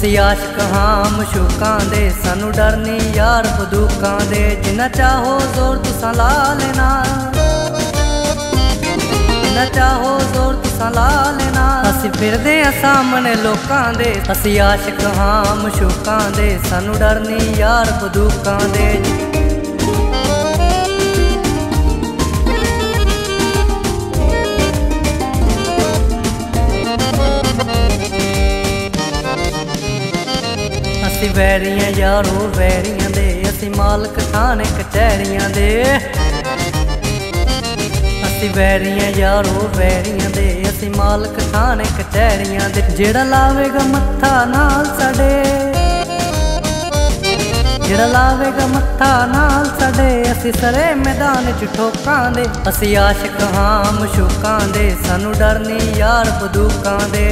असी आशिक हाँ मशूकां दे, सानू डर नी यार बंदूकां दे। जिन्ना चाहो जोर तुसां ला लेना, जिन्ना चाहो जोर तुसां ला लेना। असी फिरदे आ सामने लोकां दे, असी आशिक हाँ मशूकां दे, सानू डर नी यार बंदूकां दे। असी वैरियां यारो वैरियां दे, असी मालक थाने कचहरियां दे। असी वैरियां यारो वैरियां दे, असी मालक थाने कचहरियां दे। जेड़ा लावेगा मत्था नाल साडे, जेड़ा लावेगा मत्था नाल साडे, असी सरे मैदान च ठोकां दे। असी आशिक हाँ मशूकां दे, सानू डर नी यार बंदूकां दे।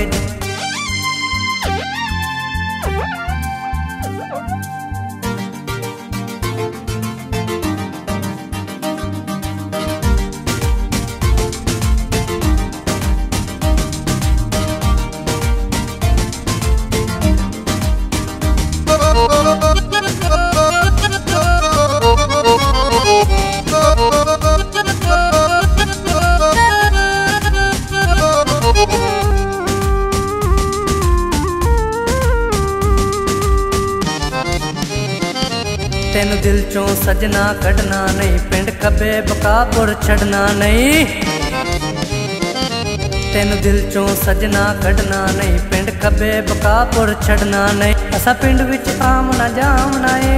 तेनू दिल चों सजना कढ़ना नहीं, पिंड खब्बे बकापुर छड़ना नहीं। तेनू दिल चों सजना कढ़ना नहीं, पिंड खब्बे बकापुर छड़ना नहीं। असा पिंड विच आमना जामना है,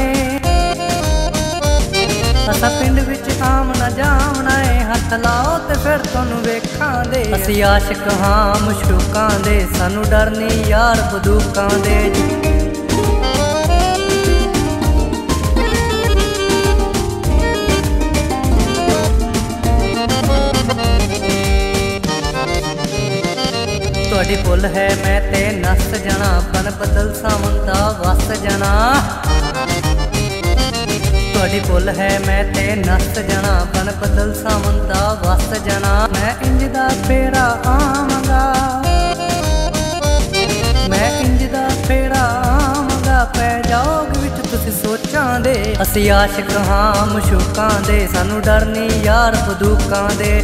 असा पिंड विच आमना जामना है। हथ लाओ ते फिर तुहानू वेखां दे। असी आशिक हाँ मशूकां दे, सानू डर नी यार बंदूकां दे। तुहाडी भुल है मैं ते नस जाना, बन बदल सामंता वस जाना। तुहाडी भुल है मैं ते नस जाना, बन बदल सामंता वस जाना। मैं इंज दा फेरा आवांगा, मैं इंज दा फेरा आवांगा, पै जाओगे विच तुसी सोचां दे। असी आशिक हाँ मशूकां दे, सानू डर नी यार बंदूकां दे।